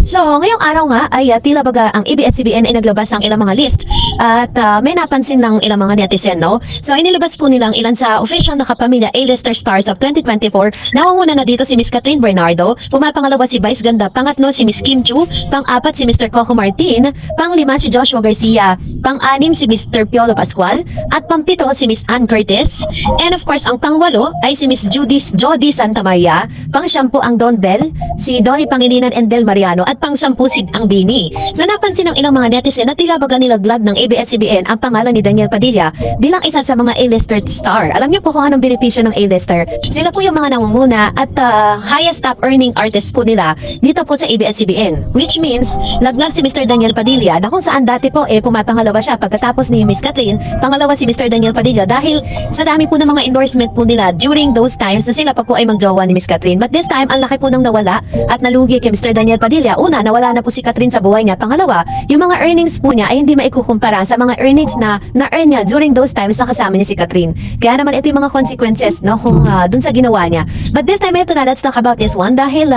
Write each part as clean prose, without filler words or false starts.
So, ngayong araw nga ay tila baga ang ABS-CBN ay naglabas ng ilang mga list at may napansin lang ilang mga netizen, no? So, inilabas po nilang ilan sa official na kapamilya A-lister stars of 2024. Nawanguna na dito si Miss Catherine Bernardo, pumapangalawa si Vice Ganda, pangatlo si Miss Kim Chu, pang-apat si Mr. Coco Martin, pang-lima si Joshua Garcia, pang-anim si Mr. Piolo Pascual, at pang-pito si Miss Ann Curtis, and of course, ang pang-walo ay si Miss Jody Santa Maria, pang-syampu ang Don Bell, si Donnie Pangilinan and Del Mariano, at pang-sampu si ang Bini. So napansin ng ilang mga netizen na tila baga nilaglag ng ABS-CBN ang pangalan ni Daniel Padilla bilang isa sa mga A-lister star. Alam niyo po kung anong benepisyo ng A-lister? Sila po yung mga nangunguna at highest top earning artist po nila dito po sa ABS-CBN. Which means, laglag si Mr. Daniel Padilla na kung saan dati po pumapangalawa siya pagkatapos ni Miss Catherine, pangalawa si Mr. Daniel Padilla dahil sa dami po ng mga endorsement po nila during those times na sila pa po ay magjowa ni Miss Catherine. But this time, ang laki po nang nawala at nalugi kay Mr. Daniel Padilla. Una, nawala na po si Catherine sa buhay niya. Pangalawa, yung mga earnings po niya ay hindi maikukumpara sa mga earnings na na-earn niya during those times na kasama niya si Catherine. Kaya naman ito yung mga consequences, no, kung dun sa ginawa niya. But this time, ito na, let's talk about this one dahil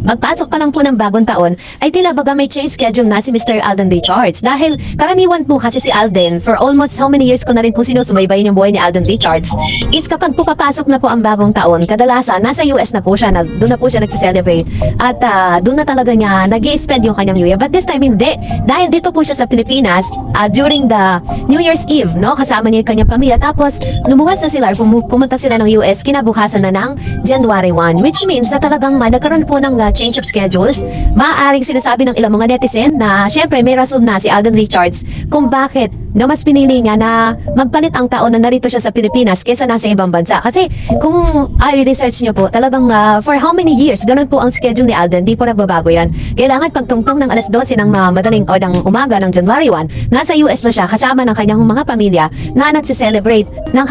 magpasok pa lang po ng bagong taon ay tila baga may change schedule na si Mr. Alden Richards dahil karaniwan po kasi si Alden for almost how many years ko na rin po sinusubaybayin yung buhay ni Alden Richards is kapag po papasok na po ang bagong taon, kadalasan nasa US na po siya, doon na po siya nagsiselebrate at doon na talaga niya nag-i-spend yung kanyang New Year. But this time hindi, dahil dito po siya sa Pilipinas during the New Year's Eve, no, kasama niya yung kanyang pamilya, tapos lumuwas na sila, pumunta sila ng US kinabukasan na ng January 1, which means na talagang nagkaroon po ng change of schedules. Maaaring sinasabi ng ilang mga netizen na syempre may rason na si Alden Richards kung bakit mas pinili niya na magpalit ang taon na narito siya sa Pilipinas kaysa nasa ibang bansa. Kasi kung i-research niyo po, talagang for how many years, ganun po ang schedule ni Alden, di po nagbabago yan. Kailangan pagtungtong ng alas 12 ng madaling o ng umaga ng January 1, nasa US na siya kasama ng kanyang mga pamilya na nagsiselebrate ng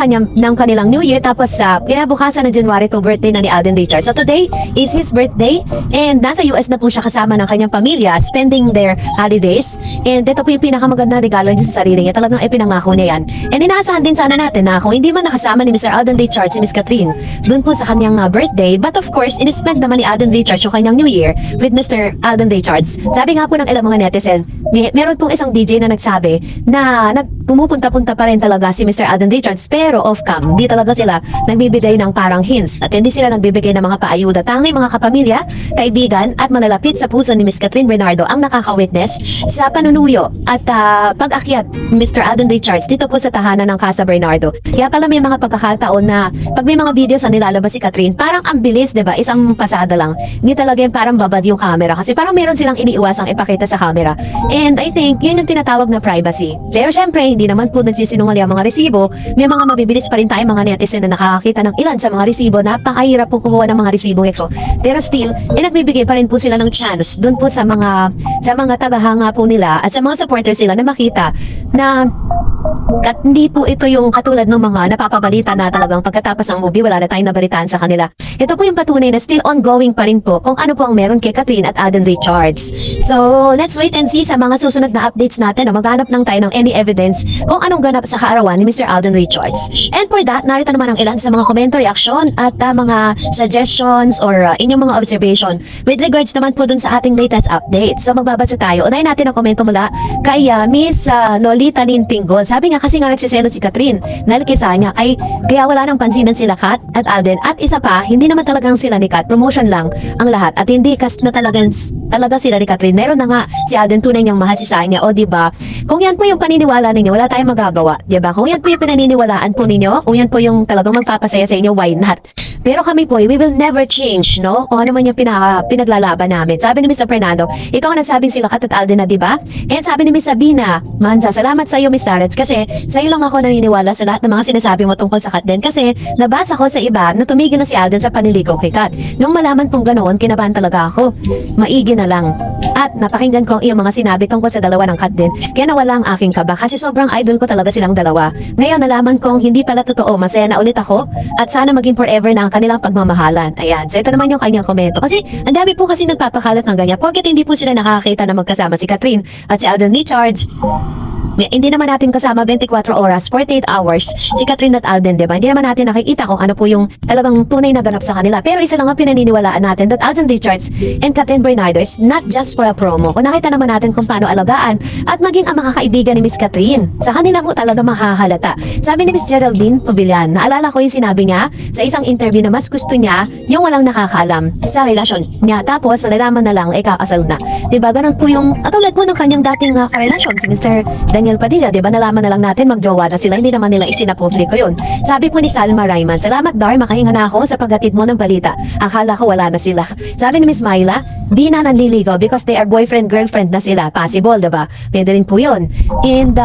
kanilang New Year, tapos sa kinabukasan ng January 2, birthday na ni Alden Richards. So today is his birthday and nasa US na po siya kasama ng kanyang pamilya, spending their holidays, and ito po yung pinakamagandang regalo niya sa sarili niya. Talagang ipinangako niya yan. And inaasahan din sana natin na kung hindi man nakasama ni Mr. Alden Richards si Miss Catherine dun po sa kanyang birthday, but of course, in-spend naman ni Alden Richards yung kanyang New Year with Mr. Alden Richards. Sabi nga po ng ilang mga netizen, meron pong isang DJ na nagsabi na pumupunta-punta pa rin talaga si Mr. Alden Richards pero off-cam, hindi talaga sila nagbibigay ng parang hints at hindi sila nagbibigay ng mga paayuda. Tanging mga kapamilya, kaibigan at malalapit sa puso ni Miss Catherine Bernardo ang nakaka-witness sa panunuyo at pag-akyat Mr. Alden Richards dito po sa tahanan ng Casa Bernardo. Kaya pala may mga pagkakataon na pag may mga videos na nilalabas si Catherine, parang ang bilis, diba? Isang pasada lang. Hindi talaga yung parang babad yung camera kasi parang meron silang iniiwasang ipakita sa camera. And I think yun yung tinatawag na privacy. Pero syempre, hindi naman po nagsisinungaling ang mga resibo. May mga mabibilis pa rin tayong mga netizen na nakakakita ng ilan sa mga resibo. Napakahirap po kumuha ng mga resibong EXO. Pero still, nagbibigay pa rin po sila ng chance dun po sa mga tagahanga po nila at sa mga supporters sila na makita na hindi po ito yung katulad ng mga napapabalita na talagang pagkatapos ng movie wala na tayong nabalitaan sa kanila. Ito po yung patunay na still ongoing pa rin po kung ano po ang meron kay Catherine at Alden Richards. So, let's wait and see sa mga susunod na updates natin na maghanap lang tayo ng any evidence kung anong ganap sa kaarawan ni Mr. Alden Richards. And for that, narito naman ang ilan sa mga komento, reaction at mga suggestions or inyong mga observation with regards naman po dun sa ating latest update. So, magbabasa tayo. Unahin natin ang komento mula kay Miss Lolita Nintinggol. Sabi nga kasi nga nagsiselo si Catherine dahil kisa niya ay kaya wala nang pansinan sila Kat at Alden, at isa pa hindi naman talagang sila ni Kat, promotion lang ang lahat at hindi cast na talaga sila ni Catherine. Meron na nga si Alden, tunay niyang mahal si Sanya, o diba? Kung yan po yung paniniwala ninyo, wala tayong magagawa, diba? Kung yan po yung pinaniniwalaan po ninyo, kung yan po yung talagang magpapasaya sa inyo, why not? Pero kami po, we will never change, no? Kung ano man yung pinaglalaban namin. Sabi ni Mr. Fernando, ikaw ang nagsabing sila Kat at Alden na, diba? And sabi ni Miss Sabina Manza, salamat sa iyo Miss Tarets kasi sa iyo lang ako naniniwala sa lahat ng mga sinasabi mo tungkol sa Kat din kasi nabasa ko sa iba na tumigil na si Alden sa paniligaw kay Kat. Nung malaman pong ganoon, kinabahan talaga ako. Maigi na lang. At napakinggan ko ang iyong mga sinabi tungkol sa dalawa ng Kat din. Kaya nawala ang aking kaba kasi sobrang idol ko talaga silang dalawa. Ngayon nalaman kong hindi pala totoo. Masaya na ulit ako at sana maging forever na ang kanilang pagmamahalan. Ayan. So ito naman yung kanyang komento. Kasi ang dami po kasi nagpapakalat ng ganyan. Porket hindi po sila nakakita na magkasama si Catherine at si Alden Richards. Hindi naman natin kasama 24 oras, 48 hours, si Catherine at Alden, diba? Hindi naman natin nakikita kung ano po yung talagang tunay na ganap sa kanila. Pero isa lang ang pinaniniwalaan natin that Alden Richards and Catherine Bernardo is not just for a promo. Kung nakita naman natin kung paano alagaan at maging ang mga kaibigan ni Miss Catherine, sa kanila po talaga mahahalata. Sabi ni Miss Geraldine Pobilian, naalala ko yung sinabi niya sa isang interview na mas gusto niya yung walang nakakaalam sa relasyon niya. Tapos, nalalaman na lang, kakasal na. Diba? Ganun po yung, katulad po ng kanyang dating karelasyon, si Mr. Daniel Padilla, diba? Nalaman na lang natin magjowa na sila, hindi naman nila isinapubliko yun. Sabi po ni Salma Rayman, salamat Dar, makahinga na ako sa paghatid mo ng balita. Akala ko wala na sila. Sabi ni Miss Myla, di na nanliligaw because they are boyfriend-girlfriend na sila. Possible, diba? Pwede rin po yun. And,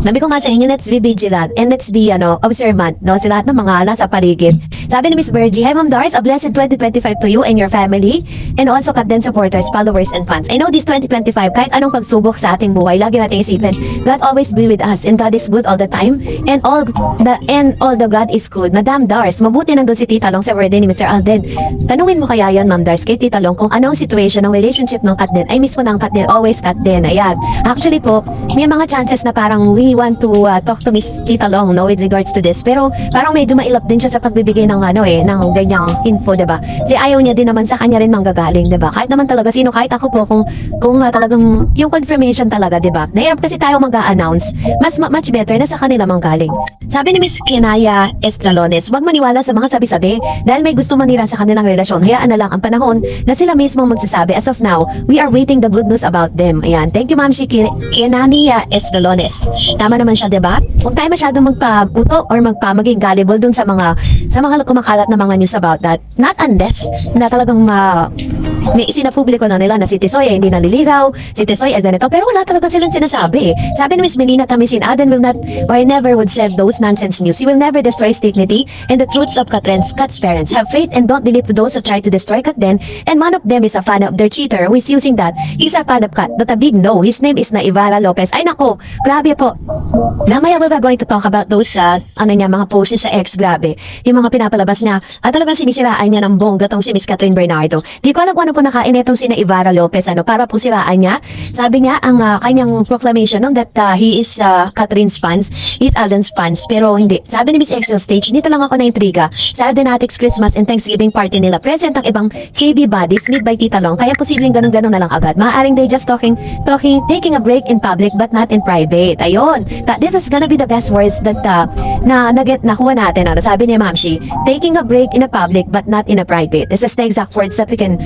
sabi ko nga sa inyo, let's be vigilant and let's be, observant, no? Sa lahat ng mga nasa paligid. Sabi ni Miss Virgie, hi Ma'am Dars, a blessed 2025 to you and your family and also Katden supporters, followers, and fans. I know this 2025, kahit anong pagsubok sa ating buhay, lagi natin isipin, God always be with us and God is good all the time and all the God is good. Madam Dars, mabuti nandun si Tita Long sa birthday ni Mr. Alden. Tanungin mo kaya yan, Ma'am Dars, kay Tita Long kung anong situation ng relationship ng Katden. Ay mismo ng Katden, always Katden. Ayan. Actually po, may mga chances na parang we want to talk to Miss Tita Long, no, with regards to this. Pero parang medyo mailap din siya sa pagbibigay ng ng ganyang info, diba? Kasi ayaw niya din naman sa kanya rin manggagaling, diba? Kahit naman talaga sino, kahit ako po, kung talagang yung confirmation talaga, diba? Nahirap kasi tayo mag-a-announce. Much better na sa kanila manggaling. Sabi ni Miss Kinaya Estralones, huwag maniwala sa mga sabi-sabi dahil may gusto manira sa kanilang relasyon. Hayaan na lang ang panahon na sila mismo magsasabi. As of now, we are waiting the good news about them. Ayan. Thank you, Ma'am Kinaya Estralones. Tama naman siya, diba? Kung tayo masyadong magpabuto or maging gullible dun sa mga kumakalat na mga news about that, not unless na talagang may isinapubliko na nila na si Tisoy ay hindi naliligaw, si Tisoy ay ganito, pero wala talaga silang sinasabi. Sabi ni Miss Melina Tamisin, Aden will not or never would send those nonsense news. He will never destroy his dignity and the truths of Kat's parents. Have faith and don't believe to those who try to destroy Katden, and one of them is a fan of their cheater who is using that. He's a fan of Kat, but a big no. His name is Naivara Lopez. Ay nako, grabe po. Namaya we are going to talk about those mga posts sa ex, grabe. Yung mga pinapalabas niya, at talagang sinisiraan niya ng bongga tong si Miss Catherine Bernardo. Di ko alam kung ano po nakain itong si Naivara Lopez, para po siraan niya. Sabi niya, ang kanyang proclamation that he is Catherine's fans, he's Alden's fans, pero hindi. Sabi ni Miss Excel Stage, dito lang ako na-intriga. Sa Aldenatics Christmas and Thanksgiving party nila, present ang ibang KB bodies lead by Tita Long, kaya posibleng ganun-ganun na lang agad. Maaaring they just taking a break in public but not in private. Ayun. This is gonna be the best words that nakuha natin. Sabi ni Ma'am Shi, taking a break in a public but not in a private. This is the exact words that we can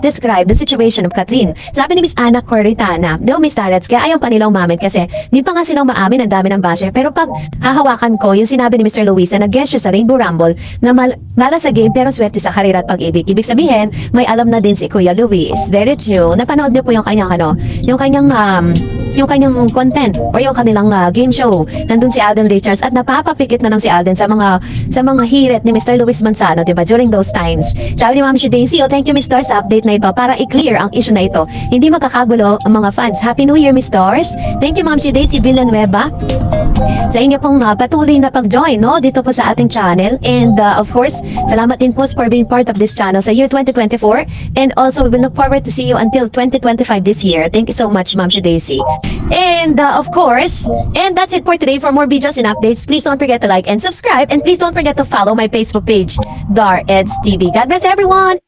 describe the situation of Kathleen. Sabi ni Miss Ana Coritana, daw Miss Tarats, kaya ayaw pa nila umamin kasi di pa nga silang maamin, ang dami ng basher. Pero pag hahawakan ko yung sinabi ni Mr. Luis na nag-guest siya sa Rainbow Rumble na lala sa game pero swerte sa karera at pag-ibig. Ibig sabihin, may alam na din si Kuya Luis. Very true. Napanood niyo po yung kanyang yung kanyang content o yung kanilang game show. Nandun si Alden Richards at napapapikit na lang si Alden sa mga hirit ni Mr. Luis Manzano, diba, during those times. Sabi ni Ma'am Daisy, thank you Miss Stars sa update na ito para i-clear ang issue na ito. Hindi magkakagulo ang mga fans. Happy New Year Miss Stars. Thank you Ma'am Daisy Villanueva sa inyo pong patuloy na pag-join dito po sa ating channel, and of course salamat din po for being part of this channel sa year 2024, and also we will look forward to see you until 2025 this year. Thank you so much Ma'am Daisy. And of course, and that's it for today. For more videos and updates, please don't forget to like and subscribe, and please don't forget to follow my Facebook page, Dar Eds TV. God bless everyone!